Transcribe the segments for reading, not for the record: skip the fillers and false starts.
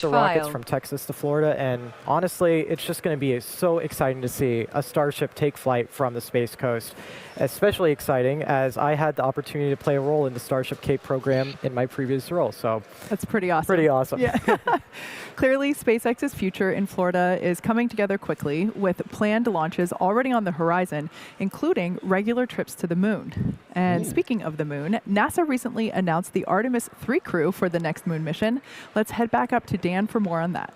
the rockets from Texas to Florida, and honestly, it's just going to be so exciting to see a Starship take flight from the Space Coast. Especially exciting as I had the opportunity to play a role in the Starship Cape program in my previous role, so that's pretty awesome. Pretty awesome. Yeah. Clearly, SpaceX's future in Florida is coming together quickly with planned launches already on the horizon, including regular trips to the moon. And speaking of the moon, NASA recently announced the Artemis 3 crew for the next moon mission. Let's head back up to Dan for more on that.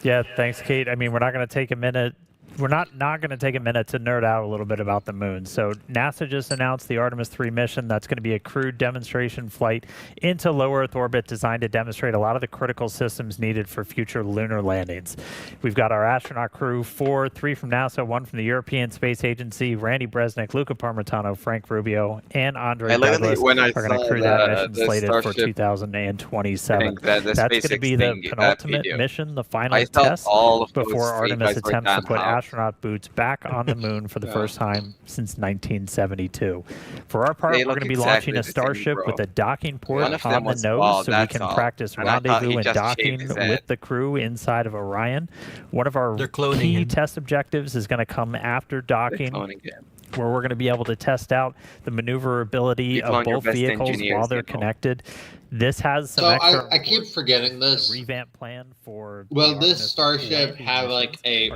Yeah, thanks, Kate. I mean, we're not going to take a minute. We're not going to take a minute to nerd out a little bit about the moon. So NASA just announced the Artemis 3 mission. That's going to be a crewed demonstration flight into low Earth orbit designed to demonstrate a lot of the critical systems needed for future lunar landings. We've got our astronaut crew, 3 from NASA, 1 from the European Space Agency, Randy Bresnik, Luca Parmitano, Frank Rubio, and Andre Douglas are going to crew that mission slated for 2027. That's going to be the penultimate mission, the final test before Artemis attempts to put astronaut boots back on the moon for the first time since 1972. For our part, we're going to be launching a Starship with a docking port on the nose so we can practice rendezvous and docking with the crew inside of Orion. One of our key test objectives is going to come after docking, where we're going to be able to test out the maneuverability of both vehicles while they're connected. This has some extra. I keep forgetting this. Revamp plan for. Will this Starship have like a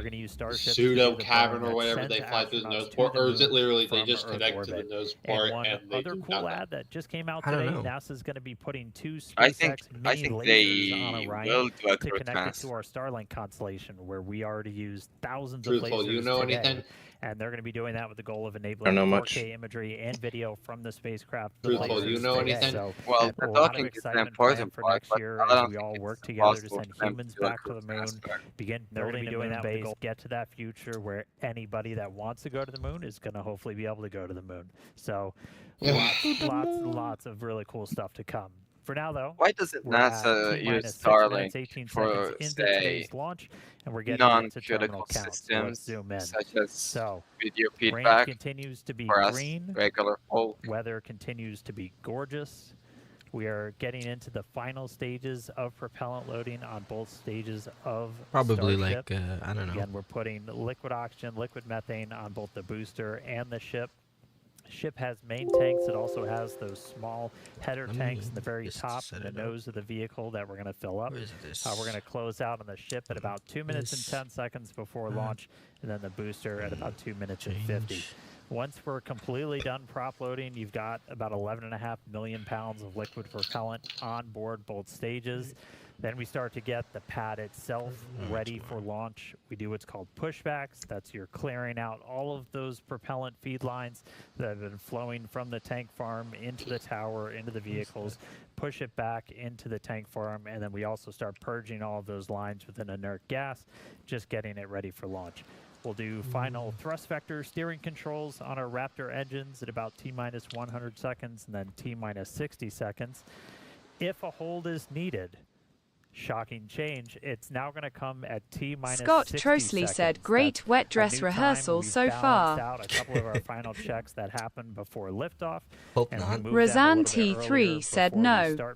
pseudo cavern or whatever they fly through the nose port, or is it literally they just connect to the nose port and they other do cool nothing? ad that just came out today. NASA's going to be putting 2 SpaceX mini lasers on Orion to connect it to our Starlink constellation, where we already use thousands of lasers you know today. anything? And they're going to be doing that with the goal of enabling 4K imagery and video from the spacecraft. Truthful, you know anything? So, well, a lot of excitement planned for next year as we all work together to send humans back to the moon, begin building a moon base, get to that future where anybody that wants to go to the moon is going to hopefully be able to go to the moon. So lots of really cool stuff to come. For now, though, why doesn't NASA use Starlink for, say, launch, and we're getting non-critical systems such as video feedback continues to be for us green, regular folk? Weather continues to be gorgeous. We are getting into the final stages of propellant loading on both stages of probably Starship. like I don't know. Again, we're putting liquid oxygen, liquid methane on both the booster and the ship. Ship has main tanks. It also has those small header tanks in the very top and the nose of the vehicle that we're going to fill up. We're going to close out on the ship at about 2 minutes and 10 seconds before launch, and then the booster at about 2 minutes and 50. Once we're completely done prop loading, you've got about 11.5 million pounds of liquid propellant on board both stages. Then we start to get the pad itself ready for launch. We do what's called pushbacks. That's you're clearing out all of those propellant feed lines that have been flowing from the tank farm into the tower, into the vehicles, push it back into the tank farm, and then we also start purging all of those lines with an inert gas, just getting it ready for launch. We'll do final thrust vector steering controls on our Raptor engines at about T-minus 100 seconds and then T-minus 60 seconds. If a hold is needed, shocking change, it's now going to come at T-minus 60 Scott Trosley said, great wet dress rehearsal so far. Out a couple of our final checks that happened before liftoff. Razan T3 said no.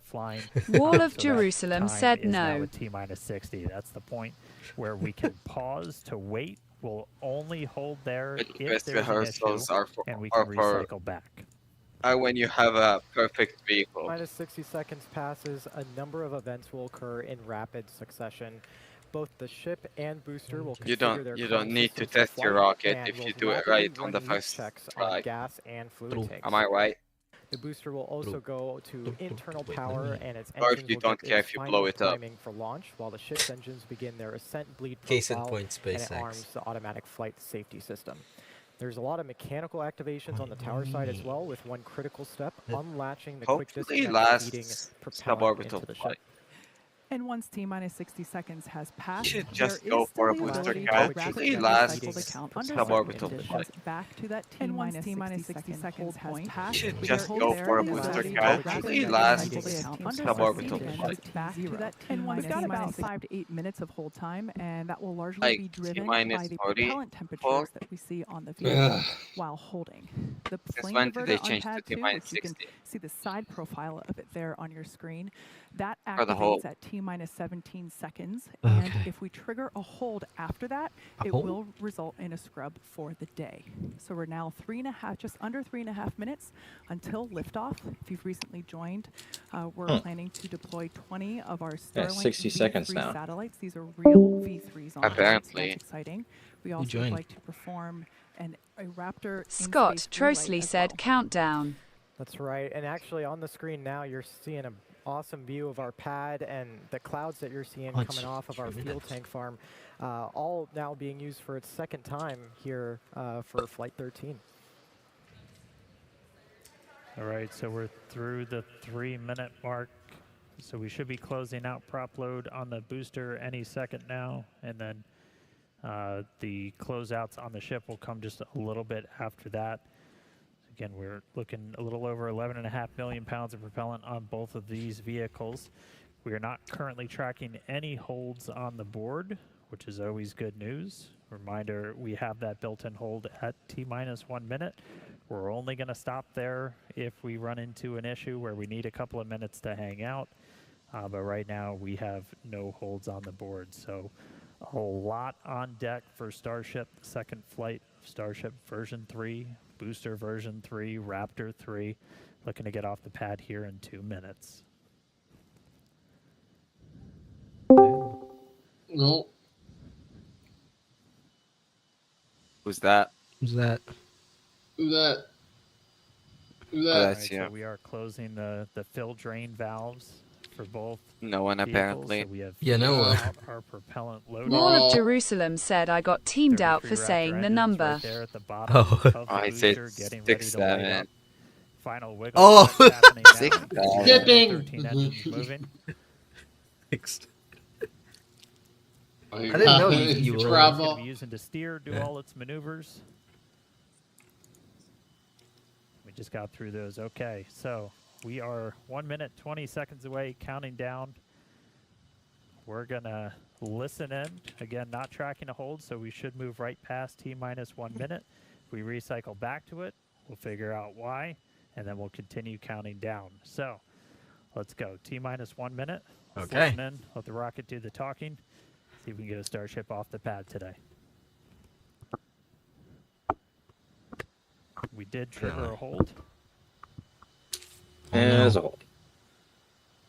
Wall of Jerusalem said no. T-minus 60. That's the point where we can pause to wait. We'll only hold there if there's an issue, and we can recycle back. When you have a perfect vehicle. Minus 60 seconds passes, a number of events will occur in rapid succession. Both the ship and booster will configure their you don't need to test your rocket if you do it right on the first try. Gas and fluid tanks. Am I right? The booster will also go to internal power, and its or engines if you will don't get care its if you final blow it up. timing for launch, while the ship's engines begin their ascent bleed Case in profile, point, and it SpaceX. arms the automatic flight safety system. There's a lot of mechanical activations on the tower side as well, with one critical step, unlatching the quick disconnect feeding propellant into the ship. And once T-minus 60 seconds has passed, you should just go for a booster count. Please last suborbital flight. Back to that T-minus 60 seconds has passed. You should just go for a booster count. Please last suborbital flight. Back to that and we've got about 5 to 8 minutes of hold time, and that will largely be driven by the propellant temperatures that we see on the vehicle while holding. The flame diverter on pad 2, which you can see the side profile of it there on your screen. That Or the hold. activates at T-minus 17 seconds, Okay. and if we trigger a hold after that, A it hold? will result in a scrub for the day. So we're now just under 3.5 minutes until liftoff. If you've recently joined, we're planning to deploy 20 of our Starlink 60 seconds V3 now. satellites. These are real V3s on Earth, so Apparently. that's exciting. We also would joined? like to perform a Raptor Scott in-space relay Trosley as said well. countdown. That's right. And actually on the screen now, you're seeing an awesome view of our pad and the clouds that you're seeing Oh, coming off of our fuel minutes. tank farm, all now being used for its second time here for Flight 13. All right, so we're through the 3-minute mark. So we should be closing out prop load on the booster any second now. And then the closeouts on the ship will come just a little bit after that. Again, we're looking a little over 11.5 million pounds of propellant on both of these vehicles. We are not currently tracking any holds on the board, which is always good news. Reminder, we have that built-in hold at T-minus 1 minute. We're only going to stop there if we run into an issue where we need a couple of minutes to hang out. But right now, we have no holds on the board. So a lot on deck for Starship, the second flight of Starship version 3. Booster version 3, Raptor 3, looking to get off the pad here in 2 minutes. No. Who's that? Who's that? Who that? Who Oh, that? that's All right, you. so we are closing the fill drain valves for both No one vehicles, apparently. So we have Yeah, no one. out our propellant load. No. Wall of Jerusalem said I got teamed out for 33 Raptor saying the engines number. Right there at the bottom Oh. of the I said booster, getting ready to light 6-7. up. Final wiggle. Oh. check happening now. 6-7. Skipping. 13 engines moving. Fixed. I didn't know you It's were- going to trouble. be using to steer, do Yeah. all its maneuvers. We just got through those. Okay, so we are 1 minute, 20 seconds away, counting down. We're going to listen in. Again, not tracking a hold, so we should move right past T-minus 1 minute. If we recycle back to it, we'll figure out why, and then we'll continue counting down. So let's go. T-minus 1 minute. Let's Okay. listen in. Let the rocket do the talking. See if we can get a Starship off the pad today. We did trigger a hold. As a whole.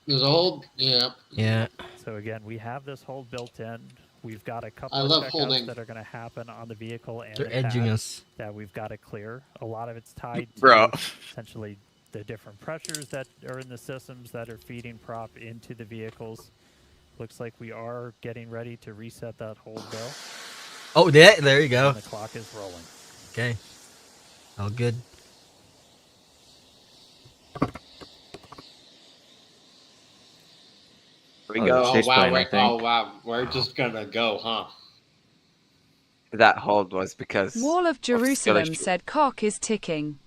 There's a hold. Yeah. Yeah. So again, we have this hold built in. We've got a couple I of love checkouts holding. that are going to happen on the vehicle and They're the edging pad us. that we've got to clear. A lot of it's tied to Bro. essentially the different pressures that are in the systems that are feeding prop into the vehicles. Looks like we are getting ready to reset that hold though. Oh, there you go. And the clock is rolling. Okay. All good. We Oh, go. the Oh chase wow, plane, I we're, think. oh wow, we're just gonna go, huh? That hold was because Wall of Jerusalem Starship. said cock is ticking.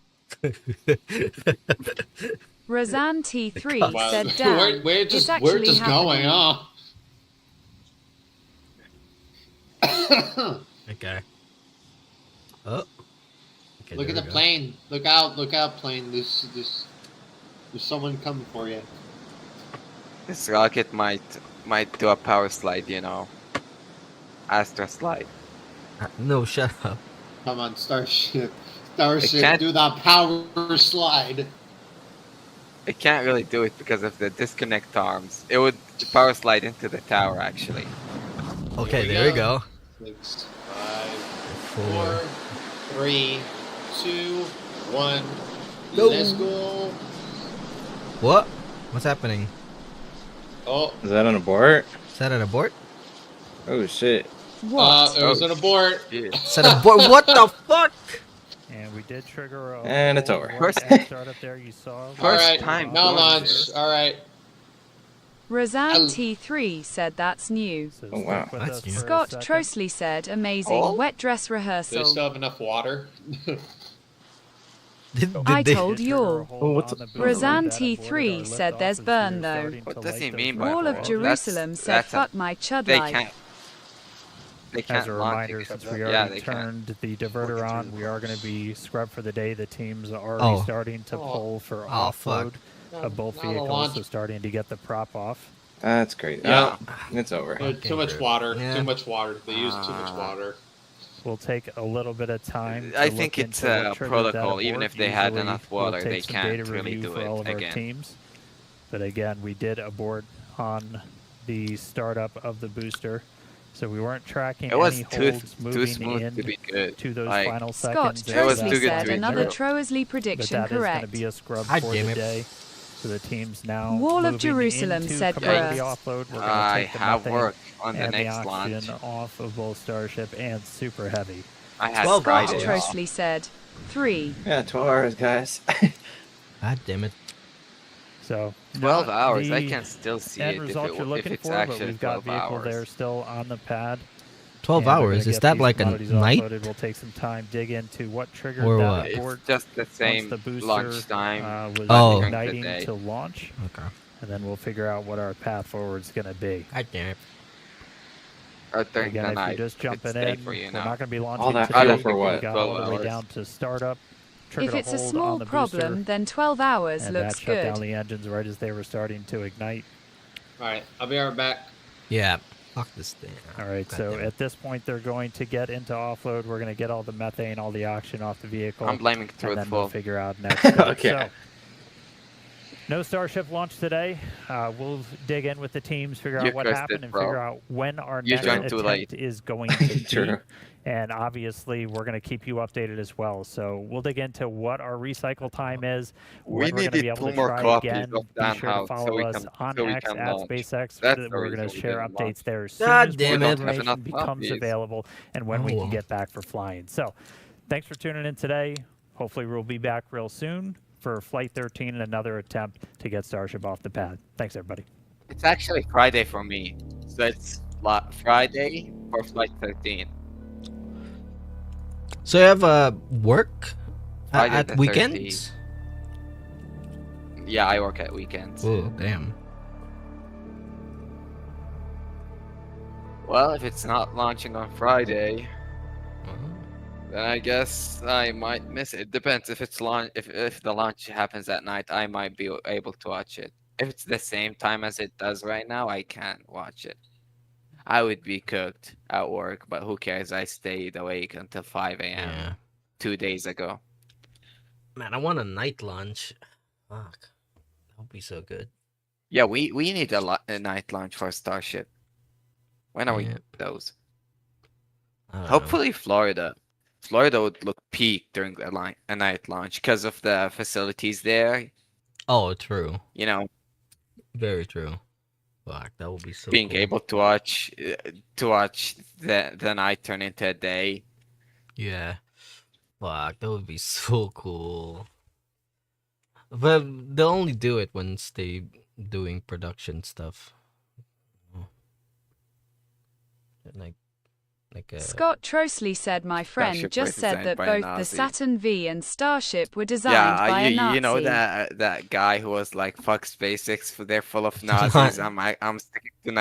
Razan T3 Wow. said down. we're It's just actually going, happening. huh? Okay. Oh. Okay, Look there at we the go. plane. Look out, plane. There's someone coming for you. this rocket might do a power slide, you know. Astra slide. No, shut up. Come on, Starship. can't- Starship, do the power slide. It can't really do it because of the disconnect arms. It would power slide into the tower actually. Okay, we there we go. go. 6, 5, 4. 4, 3, 2, 1. Go. Let's go. What? What's happening? Oh, Is that an abort? Is that an abort? Oh shit. What? it was an abort. Yeah. Is that an abort? What the fuck? And we did trigger a And it's hold over. once First- at startup there. You saw. First All right, time no doing launch. this. All right. Razan T3 said that's new. So Oh, wow. stick with That's us new. for a Scott second. Trosley said amazing Oh? wet dress Do they rehearsal. still have enough water? Did I they? told Did you trigger all. a hold Oh, what's on the- the booster Razan that aborted T3 our said liftoff there's as we burn, were though. starting What to does light he those mean by rockets. Wall of Well, Jerusalem that's said a- fuck my chud They life. can't. They can't As a launch reminder, it. since we Yeah, already they can't. turned the diverter on, we are going to be scrubbed for the day. The teams are already Oh. starting to Oh. pull for Oh, fuck. offload. of both vehicles, so starting to get the prop off. That's great. Yeah. It's over. Too much water. Yeah. Too much water. They use too much water. Will take a little bit of time. I think it's a protocol. Even if they had enough water, they can't really do it again. Teams. But again, we did abort on the startup of the booster, so we weren't tracking any holds moving smooth to be good. To those like, final Scott seconds. Trosley said another Trosley But prediction that is correct. going to be a scrub for the day. So the team's now Wall of moving Jerusalem into said completely Bruh. offload. We're I take the have methane work on the and next the oxygen launch. off of both Starship and Super Heavy. I had 12 Scott Friday off. Trosley said 3. Yeah, 12 hours, guys. God damn it. So 12 hours. I the can still see end it result you're if looking it's for, but actually we've got 12 vehicle hours. there still on the pad. 12 And we're gonna hours? Is get that these like a commodities night? offloaded. We'll take some time, dig into what triggered Or that what? abort It's just the once same the booster launch time. was Oh. igniting Today. to launch, Okay. and then we'll figure out what our path forward is going to be. God damn it. Or during Again, the if night. you're just jumping it's day in, for you we're now. not going to be launching All that today. fuel for We what? got 12 all the way hours. down to startup. If Triggered it's a hold on small the problem, booster, then 12 hours and looks that shut down good. the engines right as they were starting to ignite. All right, I'll be right back. Yeah. Fuck this thing. All right, God so damn it. at this point, they're going to get into offload. We're going to get all the methane, all the oxygen off the vehicle. I'm blaming and then we'll Truthful. figure out next steps. Okay. So, no Starship launch today. We'll dig in with the teams, figure You out what cursed happened, it, and bro. figure out when our You next joined too attempt late. is going to be. True. And obviously, we're going to keep you updated as well. So we'll dig into what our recycle time is. We when we're gonna be needed able 2 to more try copies again. of Be Dan sure to House follow so we us can, on so we X can at launch. SpaceX. That's We're the going reason to we share didn't launch. updates there as soon God as damn more it. information Enough becomes copies. available and when we Oh, can well. get back for flying. So thanks for tuning in today. Hopefully we'll be back real soon for Flight 13 and another attempt to get Starship off the pad. Thanks, everybody. It's actually Friday for me. So it's Friday for Flight 13. So you have work Friday at the weekends? Yeah, I work at weekends. Oh, damn. Well, if it's not launching on Friday, then I guess I might miss it. It depends if it's launch. If the launch happens at night, I might be able to watch it. If it's the same time as it does right now, I can't watch it. I would be cooked at work, but who cares? I stayed awake until 5 a.m. Yeah. 2 days ago. Man, I want a night lunch. Fuck. That would be so good. Yeah, we need a night launch for Starship. When are we Yeah. getting those? I don't know. Hopefully Florida. Florida would look peak during a night launch because of the facilities there. Oh, true. You know, Very true. Fuck, that would be so being cool. able to watch the night turn into a day. Yeah. Fuck, that would be so cool. But they'll only do it once they doing production stuff. Like Scott Trosley said my friend Starship just was said designed that by a both the Nazi. Saturn V and Starship were designed Yeah, by a Nazi. you know that guy who was like, "Fuck SpaceX, they're full of Nazis." I'm sticking to